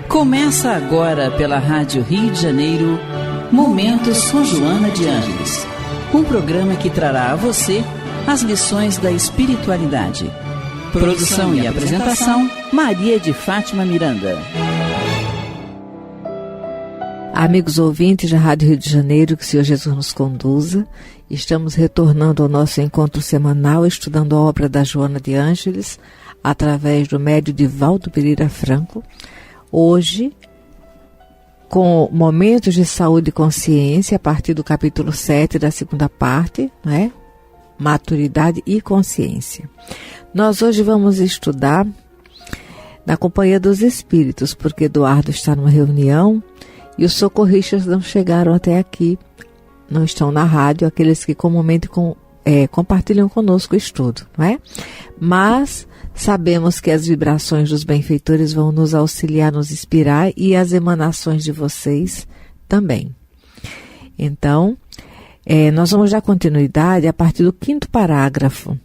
Começa agora pela Rádio Rio de Janeiro, Momentos com Joana de Ângeles. Um programa que trará a você as lições da espiritualidade. Produção e apresentação, Maria de Fátima Miranda. Amigos ouvintes da Rádio Rio de Janeiro, que o Senhor Jesus nos conduza. Estamos retornando ao nosso encontro semanal, estudando a obra da Joana de Ângeles, através do médium Divaldo Pereira Franco. Hoje, com momentos de saúde e consciência, a partir do capítulo 7 da segunda parte, né? Maturidade e consciência. Nós hoje vamos estudar na companhia dos espíritos, porque Eduardo está numa reunião e os socorristas não chegaram até aqui, não estão na rádio, aqueles que comumente compartilham conosco o estudo, não é? Mas sabemos que as vibrações dos benfeitores vão nos auxiliar, nos inspirar, e as emanações de vocês também. Então, nós vamos dar continuidade a partir do 5º parágrafo.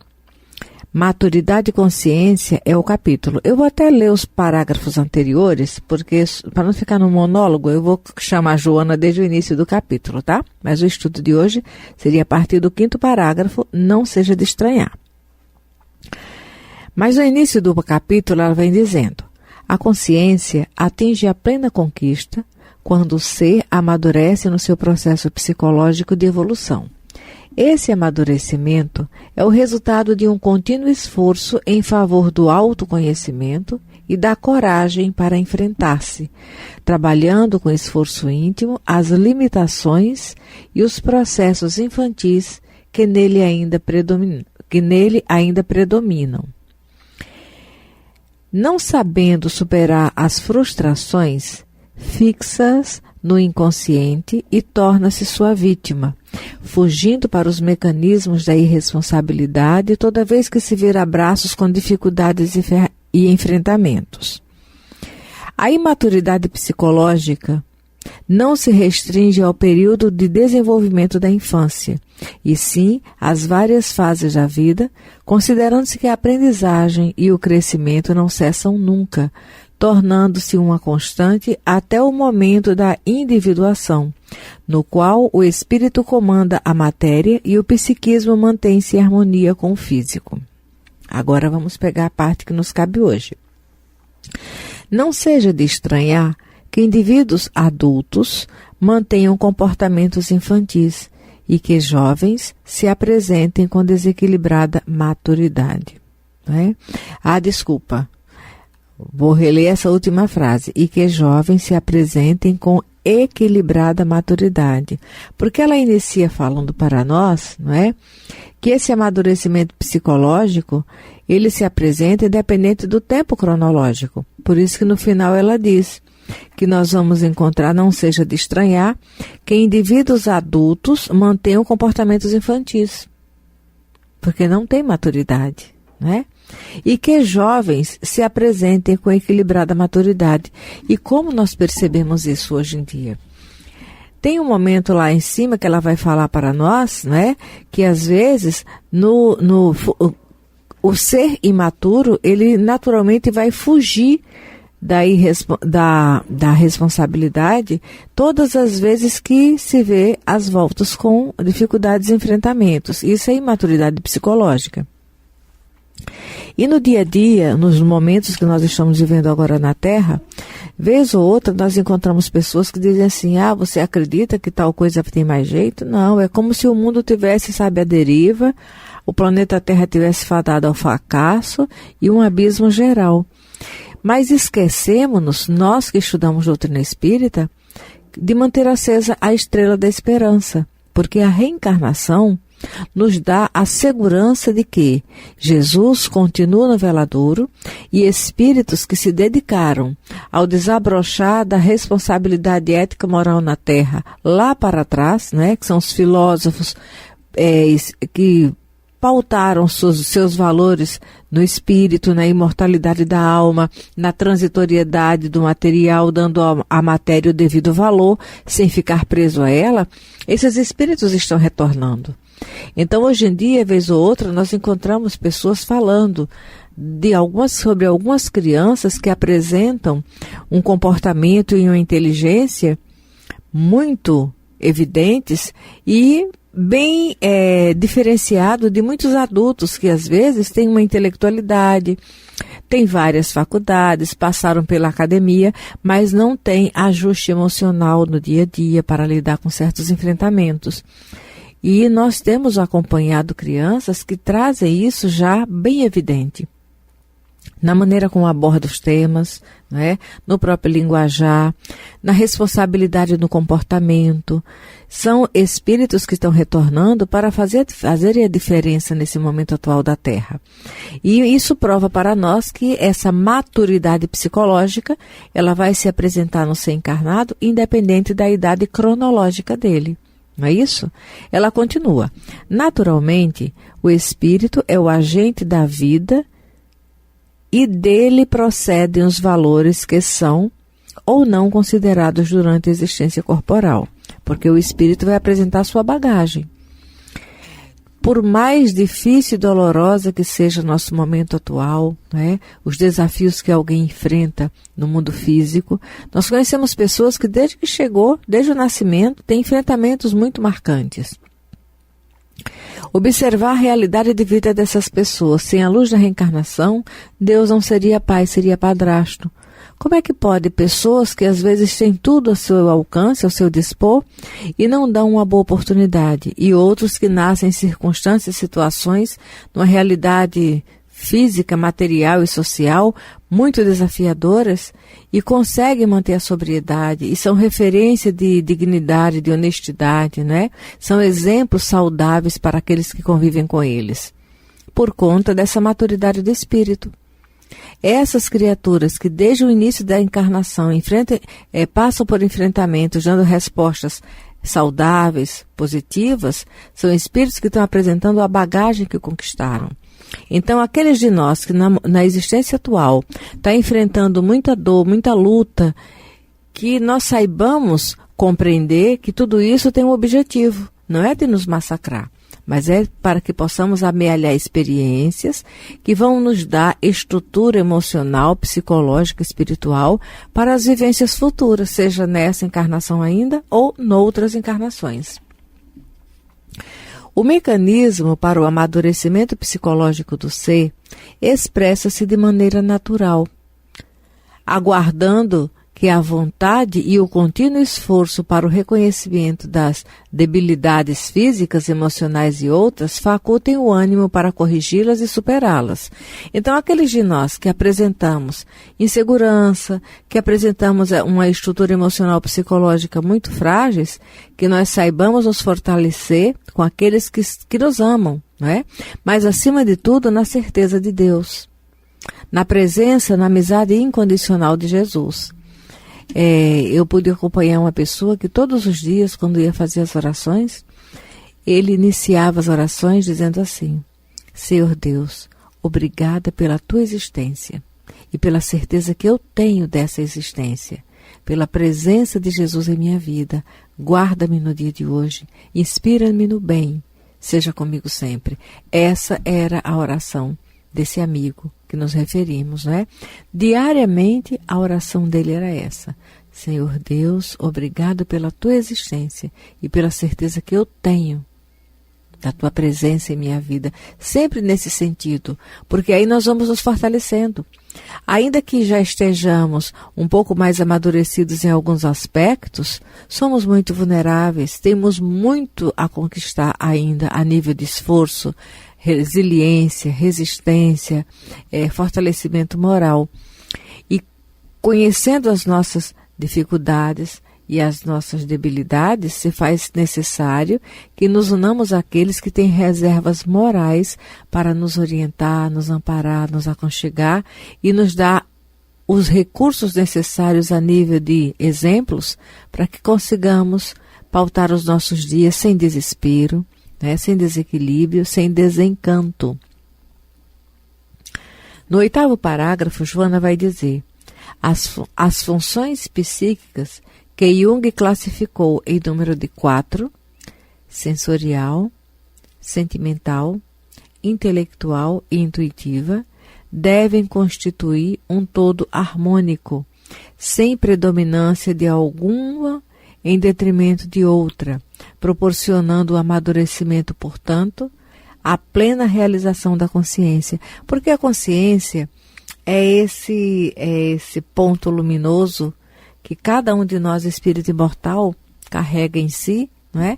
Maturidade e consciência é o capítulo. Eu vou até ler os parágrafos anteriores, porque para não ficar no monólogo, eu vou chamar a Joana desde o início do capítulo, tá? Mas o estudo de hoje seria a partir do 5º parágrafo, não seja de estranhar. Mas no início do capítulo ela vem dizendo: a consciência atinge a plena conquista quando o ser amadurece no seu processo psicológico de evolução. Esse amadurecimento é o resultado de um contínuo esforço em favor do autoconhecimento e da coragem para enfrentar-se, trabalhando com esforço íntimo as limitações e os processos infantis que nele ainda predominam. Não sabendo superar as frustrações, fixa-as no inconsciente e torna-se sua vítima, fugindo para os mecanismos da irresponsabilidade toda vez que se vê a braços com dificuldades e enfrentamentos. A imaturidade psicológica não se restringe ao período de desenvolvimento da infância, e sim às várias fases da vida, considerando-se que a aprendizagem e o crescimento não cessam nunca, tornando-se uma constante até o momento da individuação, no qual o espírito comanda a matéria e o psiquismo mantém-se em harmonia com o físico. Agora vamos pegar a parte que nos cabe hoje. Não seja de estranhar que indivíduos adultos mantenham comportamentos infantis e que jovens se apresentem com desequilibrada maturidade. Não é? Desculpa. Vou reler essa última frase. E que jovens se apresentem com equilibrada maturidade. Porque ela inicia falando para nós, não é? Que esse amadurecimento psicológico, ele se apresenta independente do tempo cronológico. Por isso que no final ela diz que nós vamos encontrar, não seja de estranhar, que indivíduos adultos mantenham comportamentos infantis. Porque não tem maturidade, não é? E que jovens se apresentem com equilibrada maturidade. E como nós percebemos isso hoje em dia? Tem um momento lá em cima que ela vai falar para nós, né, que às vezes o ser imaturo, ele naturalmente vai fugir da responsabilidade todas as vezes que se vê às voltas com dificuldades e enfrentamentos. Isso é imaturidade psicológica. E no dia a dia, nos momentos que nós estamos vivendo agora na Terra, vez ou outra nós encontramos pessoas que dizem assim: você acredita que tal coisa tem mais jeito? Não, é como se o mundo tivesse, a deriva, o planeta Terra tivesse fadado ao fracasso e um abismo geral. Mas esquecemos-nos, nós que estudamos doutrina espírita, de manter acesa a estrela da esperança, porque a reencarnação nos dá a segurança de que Jesus continua no veladouro e espíritos que se dedicaram ao desabrochar da responsabilidade ética moral na Terra lá para trás, né, que são os filósofos que pautaram seus valores no espírito, na imortalidade da alma, na transitoriedade do material, dando à matéria o devido valor, sem ficar preso a ela, esses espíritos estão retornando. Então, hoje em dia, vez ou outra, nós encontramos pessoas falando sobre algumas crianças que apresentam um comportamento e uma inteligência muito evidentes e bem diferenciado de muitos adultos que às vezes têm uma intelectualidade, têm várias faculdades, passaram pela academia, mas não têm ajuste emocional no dia a dia para lidar com certos enfrentamentos. E nós temos acompanhado crianças que trazem isso já bem evidente. Na maneira como aborda os temas, né? No próprio linguajar, na responsabilidade no comportamento. São espíritos que estão retornando para fazerem a diferença nesse momento atual da Terra. E isso prova para nós que essa maturidade psicológica, ela vai se apresentar no ser encarnado, independente da idade cronológica dele. Não é isso? Ela continua. Naturalmente, o espírito é o agente da vida e dele procedem os valores que são ou não considerados durante a existência corporal, porque o espírito vai apresentar sua bagagem. Por mais difícil e dolorosa que seja nosso momento atual, né, os desafios que alguém enfrenta no mundo físico, nós conhecemos pessoas que desde que chegou, desde o nascimento, têm enfrentamentos muito marcantes. Observar a realidade de vida dessas pessoas. Sem a luz da reencarnação, Deus não seria pai, seria padrasto. Como é que pode pessoas que às vezes têm tudo ao seu alcance, ao seu dispor, e não dão uma boa oportunidade? E outros que nascem em circunstâncias, situações, numa realidade física, material e social muito desafiadoras e conseguem manter a sobriedade e são referência de dignidade, de honestidade, né? São exemplos saudáveis para aqueles que convivem com eles, por conta dessa maturidade do espírito. Essas criaturas que desde o início da encarnação passam por enfrentamentos, dando respostas saudáveis, positivas, são espíritos que estão apresentando a bagagem que conquistaram. Então, aqueles de nós que na existência atual está enfrentando muita dor, muita luta, que nós saibamos compreender que tudo isso tem um objetivo, não é de nos massacrar, mas é para que possamos amealhar experiências que vão nos dar estrutura emocional, psicológica, espiritual para as vivências futuras, seja nessa encarnação ainda ou noutras encarnações. O mecanismo para o amadurecimento psicológico do ser expressa-se de maneira natural, aguardando que a vontade e o contínuo esforço para o reconhecimento das debilidades físicas, emocionais e outras facultem o ânimo para corrigi-las e superá-las. Então, aqueles de nós que apresentamos insegurança, que apresentamos uma estrutura emocional psicológica muito frágeis, que nós saibamos nos fortalecer com aqueles que nos amam, não é? Mas, acima de tudo, na certeza de Deus, na presença, na amizade incondicional de Jesus. Eu pude acompanhar uma pessoa que todos os dias, quando ia fazer as orações, ele iniciava as orações dizendo assim: Senhor Deus, obrigada pela tua existência e pela certeza que eu tenho dessa existência, pela presença de Jesus em minha vida. Guarda-me no dia de hoje, inspira-me no bem, seja comigo sempre. Essa era a oração desse amigo que nos referimos, não é? Diariamente a oração dele era essa: Senhor Deus, obrigado pela tua existência e pela certeza que eu tenho da tua presença em minha vida, sempre nesse sentido, porque aí nós vamos nos fortalecendo. Ainda que já estejamos um pouco mais amadurecidos em alguns aspectos, somos muito vulneráveis, temos muito a conquistar ainda a nível de esforço, resiliência, resistência, fortalecimento moral. E conhecendo as nossas dificuldades e as nossas debilidades, se faz necessário que nos unamos àqueles que têm reservas morais para nos orientar, nos amparar, nos aconchegar e nos dar os recursos necessários a nível de exemplos para que consigamos pautar os nossos dias sem desespero, né, sem desequilíbrio, sem desencanto. No 8º parágrafo, Joana vai dizer: as funções psíquicas que Jung classificou em número de 4, sensorial, sentimental, intelectual e intuitiva devem constituir um todo harmônico, sem predominância de alguma em detrimento de outra, proporcionando o amadurecimento, portanto, a plena realização da consciência. Porque a consciência é esse ponto luminoso que cada um de nós, espírito imortal, carrega em si, não é?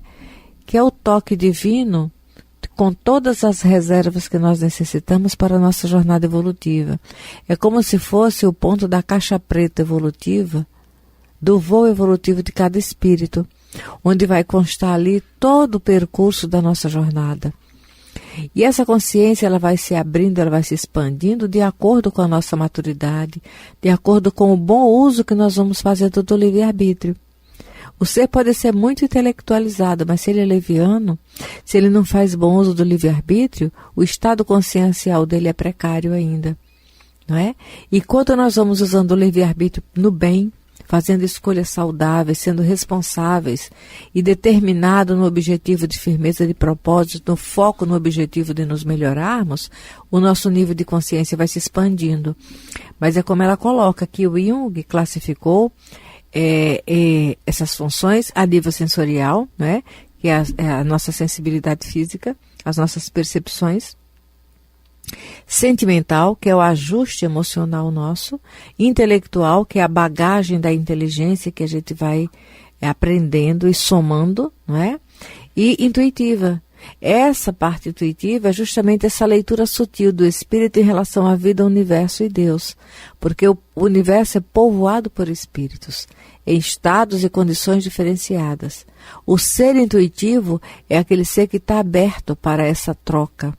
Que é o toque divino com todas as reservas que nós necessitamos para a nossa jornada evolutiva. É como se fosse o ponto da caixa preta evolutiva, do voo evolutivo de cada espírito, onde vai constar ali todo o percurso da nossa jornada. E essa consciência ela vai se abrindo, ela vai se expandindo de acordo com a nossa maturidade, de acordo com o bom uso que nós vamos fazer do livre-arbítrio. O ser pode ser muito intelectualizado, mas se ele é leviano, se ele não faz bom uso do livre-arbítrio, o estado consciencial dele é precário ainda, não é? E quando nós vamos usando o livre-arbítrio no bem, fazendo escolhas saudáveis, sendo responsáveis e determinado no objetivo de firmeza de propósito, no foco no objetivo de nos melhorarmos, o nosso nível de consciência vai se expandindo. Mas é como ela coloca que o Jung classificou essas funções a nível sensorial, né, que é a nossa sensibilidade física, as nossas percepções, sentimental, que é o ajuste emocional nosso, intelectual, que é a bagagem da inteligência que a gente vai aprendendo e somando, não é? E intuitiva. Essa parte intuitiva é justamente essa leitura sutil do espírito em relação à vida, ao universo e Deus, porque o universo é povoado por espíritos, em estados e condições diferenciadas. O ser intuitivo é aquele ser que está aberto para essa troca,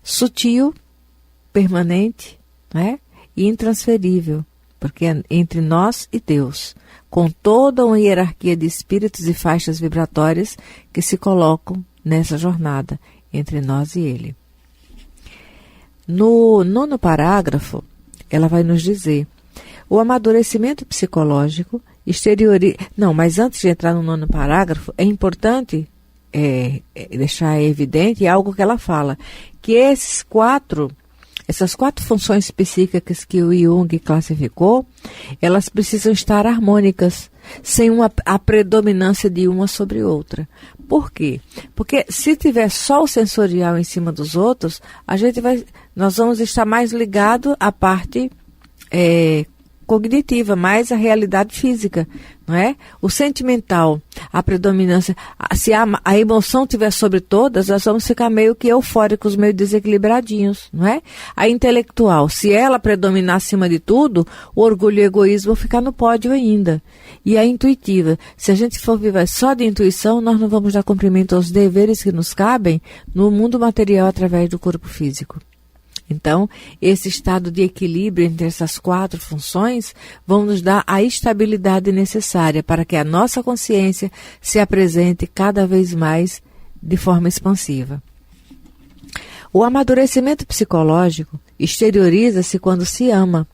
sutil, permanente, né? E intransferível, porque é entre nós e Deus, com toda uma hierarquia de espíritos e faixas vibratórias que se colocam nessa jornada entre nós e Ele. No 9º parágrafo, ela vai nos dizer: o amadurecimento psicológico exterioriza... Não, mas antes de entrar no 9º parágrafo, é importante deixar evidente algo que ela fala, que essas quatro funções psíquicas que o Jung classificou, elas precisam estar harmônicas, sem a predominância de uma sobre outra. Por quê? Porque se tiver só o sensorial em cima dos outros, nós vamos estar mais ligados à parte cognitiva, mais a realidade física, não é? O sentimental, a predominância, se a emoção tiver sobre todas, nós vamos ficar meio que eufóricos, meio desequilibradinhos, não é? A intelectual, se ela predominar acima de tudo, o orgulho e o egoísmo vão ficar no pódio ainda. E a intuitiva, se a gente for viver só de intuição, nós não vamos dar cumprimento aos deveres que nos cabem no mundo material através do corpo físico. Então, esse estado de equilíbrio entre essas quatro funções vão nos dar a estabilidade necessária para que a nossa consciência se apresente cada vez mais de forma expansiva. O amadurecimento psicológico exterioriza-se quando se ama,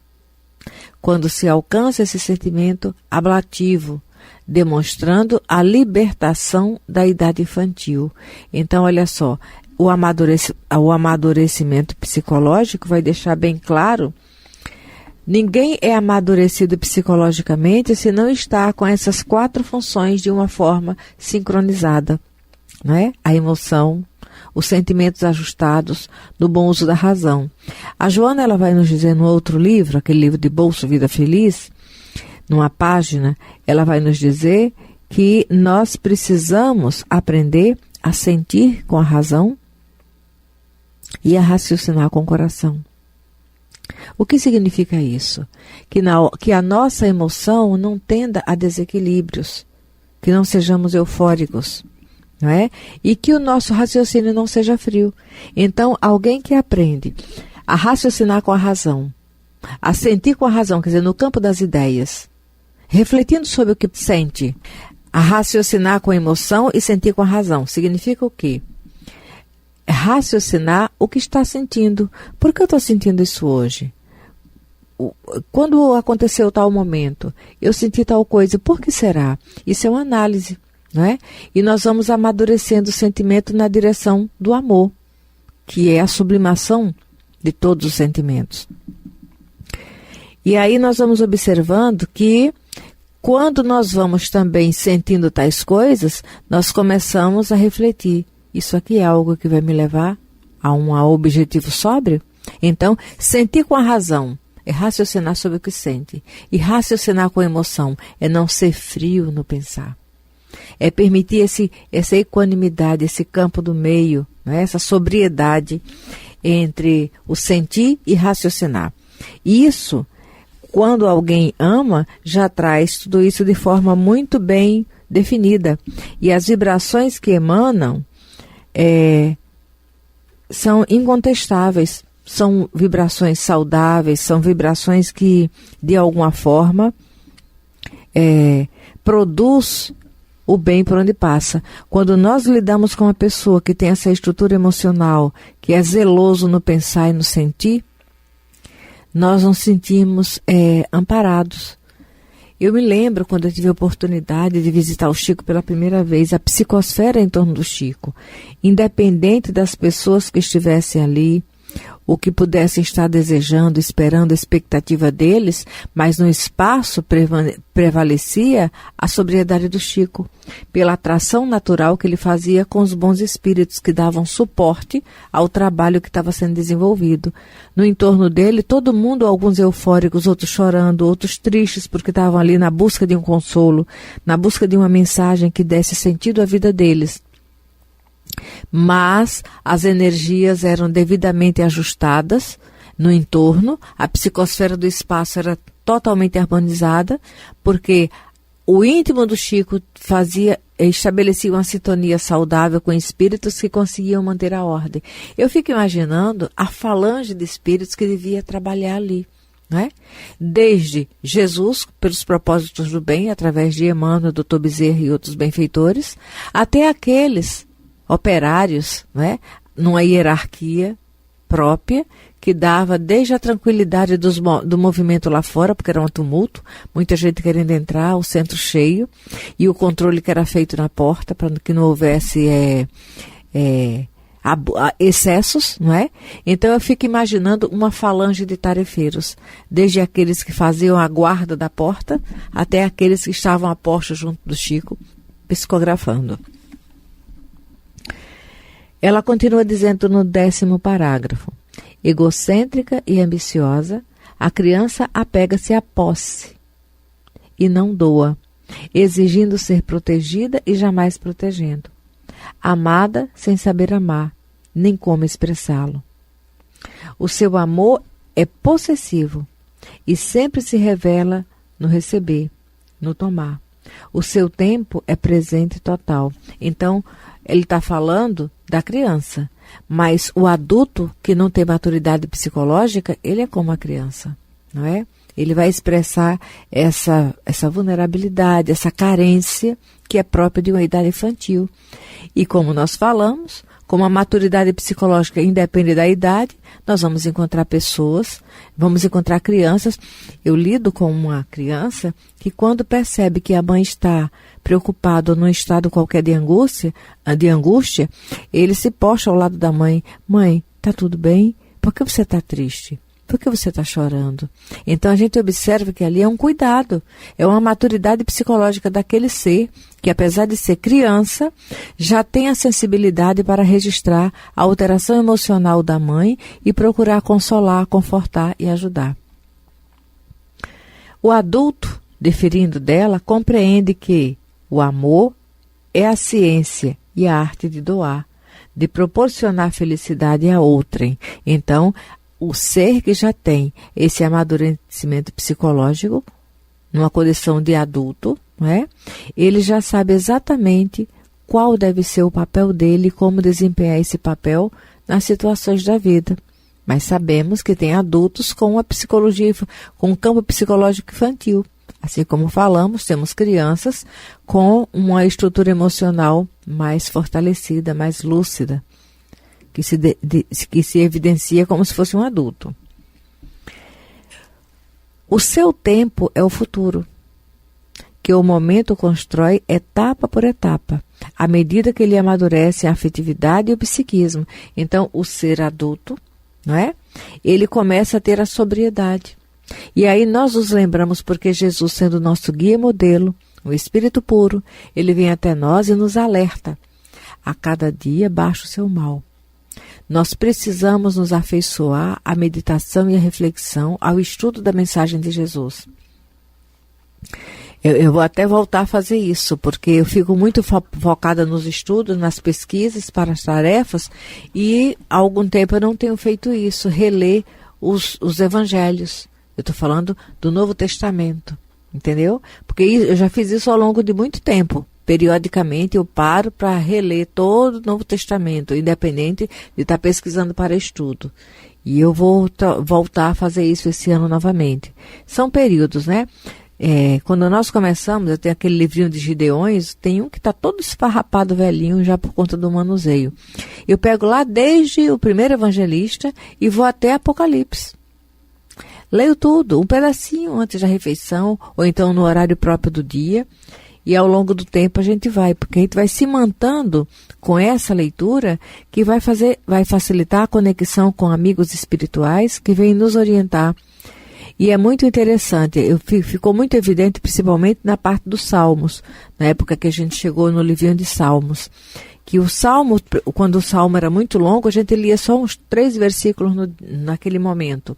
quando se alcança esse sentimento ablativo, demonstrando a libertação da idade infantil. Então, olha só, o amadurecimento psicológico vai deixar bem claro: ninguém é amadurecido psicologicamente se não está com essas quatro funções de uma forma sincronizada, não é? A emoção, os sentimentos ajustados no bom uso da razão. A Joana ela vai nos dizer no outro livro, aquele livro de Bolso Vida Feliz, numa página, ela vai nos dizer que nós precisamos aprender a sentir com a razão e a raciocinar com o coração. O que significa isso? Que a nossa emoção não tenda a desequilíbrios, que não sejamos eufóricos, não é? E que o nosso raciocínio não seja frio. Então, alguém que aprende a raciocinar com a razão, a sentir com a razão, quer dizer, no campo das ideias, refletindo sobre o que sente, a raciocinar com a emoção e sentir com a razão, significa o quê? Raciocinar o que está sentindo. Por que eu estou sentindo isso hoje? Quando aconteceu tal momento, eu senti tal coisa, por que será? Isso é uma análise. não é? E nós vamos amadurecendo o sentimento na direção do amor, que é a sublimação de todos os sentimentos. E aí nós vamos observando que quando nós vamos também sentindo tais coisas, nós começamos a refletir. Isso aqui é algo que vai me levar a um objetivo sóbrio? Então, sentir com a razão é raciocinar sobre o que sente. E raciocinar com a emoção é não ser frio no pensar. É permitir essa equanimidade, esse campo do meio, né? Essa sobriedade entre o sentir e raciocinar. Isso, quando alguém ama, já traz tudo isso de forma muito bem definida. E as vibrações que emanam são incontestáveis. São vibrações saudáveis, são vibrações que, de alguma forma, produz o bem por onde passa. Quando nós lidamos com uma pessoa que tem essa estrutura emocional, que é zeloso no pensar e no sentir, nós nos sentimos amparados. Eu me lembro quando eu tive a oportunidade de visitar o Chico pela primeira vez, a psicosfera em torno do Chico, independente das pessoas que estivessem ali, o que pudessem estar desejando, esperando a expectativa deles, mas no espaço prevalecia a sobriedade do Chico, pela atração natural que ele fazia com os bons espíritos que davam suporte ao trabalho que estava sendo desenvolvido. No entorno dele, todo mundo, alguns eufóricos, outros chorando, outros tristes porque estavam ali na busca de um consolo, na busca de uma mensagem que desse sentido à vida deles. Mas as energias eram devidamente ajustadas no entorno, a psicosfera do espaço era totalmente harmonizada, porque o íntimo do Chico estabelecia uma sintonia saudável com espíritos que conseguiam manter a ordem. Eu fico imaginando a falange de espíritos que devia trabalhar ali, não é? Desde Jesus, pelos propósitos do bem, através de Emmanuel, Dr. Bezerra e outros benfeitores, até aqueles operários, né, numa hierarquia própria, que dava desde a tranquilidade do movimento lá fora, porque era um tumulto, muita gente querendo entrar, o centro cheio, e o controle que era feito na porta, para que não houvesse excessos, não é? Então eu fico imaginando uma falange de tarefeiros, desde aqueles que faziam a guarda da porta, até aqueles que estavam a posto junto do Chico, psicografando. Ela continua dizendo no 10º parágrafo: egocêntrica e ambiciosa, a criança apega-se à posse e não doa, exigindo ser protegida e jamais protegendo. Amada sem saber amar, nem como expressá-lo. O seu amor é possessivo e sempre se revela no receber, no tomar. O seu tempo é presente total. Então, ele está falando da criança, mas o adulto que não tem maturidade psicológica, ele é como a criança, não é? Ele vai expressar essa vulnerabilidade, essa carência que é própria de uma idade infantil. E como nós falamos, como a maturidade psicológica independe da idade, nós vamos encontrar pessoas, vamos encontrar crianças. Eu lido com uma criança que, quando percebe que a mãe está preocupada ou num estado qualquer de angústia, ele se posta ao lado da mãe. Mãe, está tudo bem? Por que você está triste? Por que você está chorando? Então a gente observa que ali é um cuidado, é uma maturidade psicológica daquele ser que, apesar de ser criança, já tem a sensibilidade para registrar a alteração emocional da mãe e procurar consolar, confortar e ajudar. O adulto, diferindo dela, compreende que o amor é a ciência e a arte de doar, de proporcionar felicidade a outrem. Então, o ser que já tem esse amadurecimento psicológico, numa condição de adulto, não é? Ele já sabe exatamente qual deve ser o papel dele e como desempenhar esse papel nas situações da vida. Mas sabemos que tem adultos com a psicologia, com um campo psicológico infantil. Assim como falamos, temos crianças com uma estrutura emocional mais fortalecida, mais lúcida, que se evidencia como se fosse um adulto. O seu tempo é o futuro, que o momento constrói etapa por etapa, à medida que ele amadurece a afetividade e o psiquismo. Então, o ser adulto, não é? Ele começa a ter a sobriedade. E aí nós nos lembramos porque Jesus, sendo nosso guia e modelo, o Espírito puro, ele vem até nós e nos alerta. A cada dia baixa o seu mal. Nós precisamos nos afeiçoar à meditação e à reflexão, ao estudo da mensagem de Jesus. Eu vou até voltar a fazer isso, porque eu fico muito focada nos estudos, nas pesquisas, para as tarefas, e há algum tempo eu não tenho feito isso, reler os evangelhos. Eu estou falando do Novo Testamento, entendeu? Porque eu já fiz isso ao longo de muito tempo. Periodicamente eu paro para reler todo o Novo Testamento, independente de estar pesquisando para estudo. E eu vou voltar a fazer isso esse ano novamente. São períodos, né? Quando nós começamos, eu tenho aquele livrinho de Gideões, tem um que está todo esfarrapado, velhinho, já por conta do manuseio. Eu pego lá desde o primeiro evangelista e vou até Apocalipse. Leio tudo, um pedacinho antes da refeição, ou então no horário próprio do dia. E ao longo do tempo a gente vai, porque a gente vai se mantendo com essa leitura que vai facilitar a conexão com amigos espirituais que vêm nos orientar. E é muito interessante, ficou muito evidente principalmente na parte dos Salmos, na época que a gente chegou no livrinho de Salmos, que o Salmo, quando o Salmo era muito longo, a gente lia só uns 3 versículos naquele momento.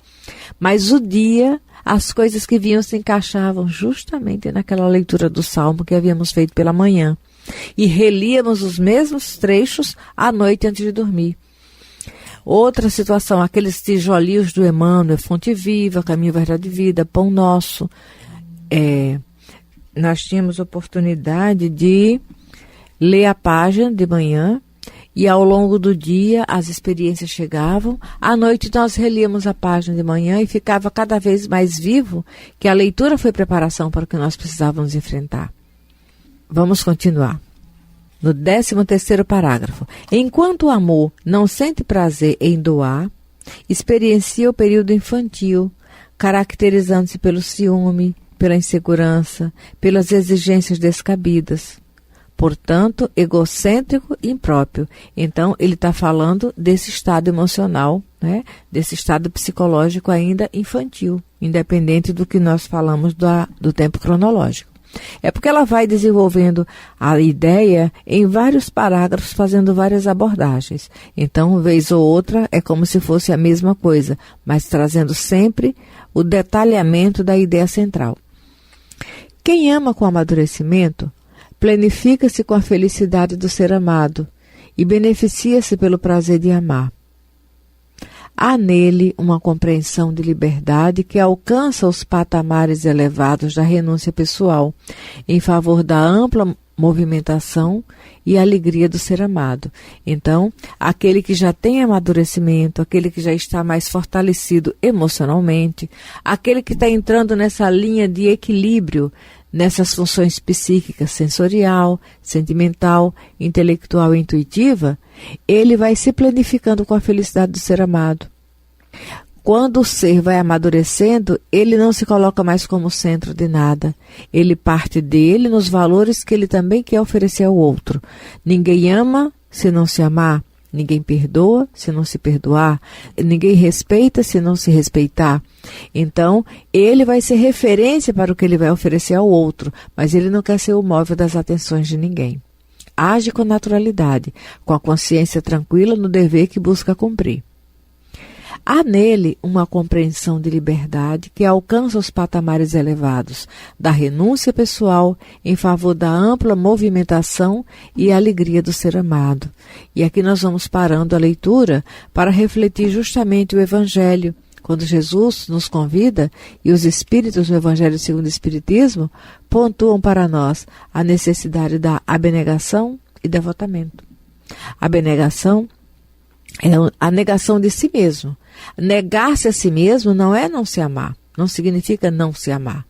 Mas o dia, as coisas que vinham se encaixavam justamente naquela leitura do Salmo que havíamos feito pela manhã. E relíamos os mesmos trechos à noite antes de dormir. Outra situação, aqueles tijolinhos do Emmanuel, Fonte Viva, Caminho, Verdade e Vida, Pão Nosso. Nós tínhamos oportunidade de ler a página de manhã e ao longo do dia as experiências chegavam. À noite nós relíamos a página de manhã e ficava cada vez mais vivo que a leitura foi preparação para o que nós precisávamos enfrentar. Vamos continuar. No 13º parágrafo. Enquanto o amor não sente prazer em doar, experiencia o período infantil, caracterizando-se pelo ciúme, pela insegurança, pelas exigências descabidas. Portanto, egocêntrico e impróprio. Então, ele está falando desse estado emocional, né? Desse estado psicológico ainda infantil, independente do que nós falamos do tempo cronológico. É porque ela vai desenvolvendo a ideia em vários parágrafos, fazendo várias abordagens. Então, vez ou outra, é como se fosse a mesma coisa, mas trazendo sempre o detalhamento da ideia central. Quem ama com amadurecimento, planifica-se com a felicidade do ser amado e beneficia-se pelo prazer de amar. Há nele uma compreensão de liberdade que alcança os patamares elevados da renúncia pessoal, em favor da ampla movimentação e alegria do ser amado. Então, aquele que já tem amadurecimento, aquele que já está mais fortalecido emocionalmente, aquele que está entrando nessa linha de equilíbrio, nessas funções psíquicas, sensorial, sentimental, intelectual e intuitiva, ele vai se planificando com a felicidade do ser amado. Quando o ser vai amadurecendo, ele não se coloca mais como centro de nada. Ele parte dele nos valores que ele também quer oferecer ao outro. Ninguém ama se não se amar. Ninguém perdoa se não se perdoar. Ninguém respeita se não se respeitar. Então, ele vai ser referência para o que ele vai oferecer ao outro, mas ele não quer ser o móvel das atenções de ninguém. Age com naturalidade, com a consciência tranquila no dever que busca cumprir. Há nele uma compreensão de liberdade que alcança os patamares elevados da renúncia pessoal em favor da ampla movimentação e alegria do ser amado. E aqui nós vamos parando a leitura para refletir justamente o Evangelho, quando Jesus nos convida e os Espíritos do Evangelho segundo o Espiritismo pontuam para nós a necessidade da abnegação e devotamento. A abnegação é a negação de si mesmo. Negar-se a si mesmo não é não se amar, não significa não se amar.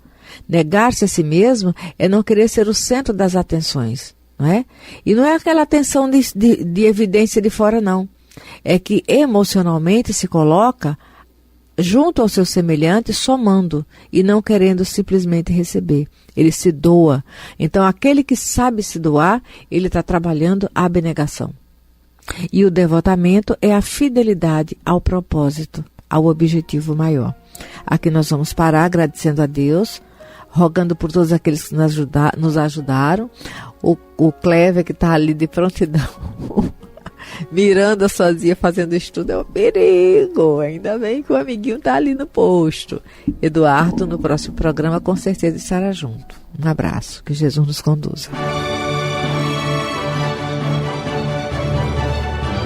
Negar-se a si mesmo é não querer ser o centro das atenções, não é? E não é aquela atenção de evidência de fora, não. É que emocionalmente se coloca junto ao seu semelhante, somando e não querendo simplesmente receber. Ele se doa. Então, aquele que sabe se doar, ele está trabalhando a abnegação. E o devotamento é a fidelidade ao propósito, ao objetivo maior. Aqui nós vamos parar agradecendo a Deus, rogando por todos aqueles que nos ajudaram. O Clever, que está ali de prontidão, Miranda sozinha fazendo estudo é um perigo. Ainda bem que o amiguinho está ali no posto. Eduardo, no próximo programa, com certeza estará junto. Um abraço, que Jesus nos conduza.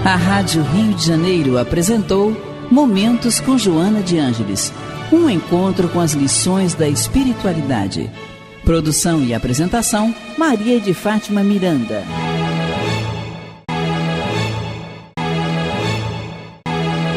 A Rádio Rio de Janeiro apresentou Momentos com Joana de Ângeles, um encontro com as lições da espiritualidade. Produção e apresentação, Maria de Fátima Miranda.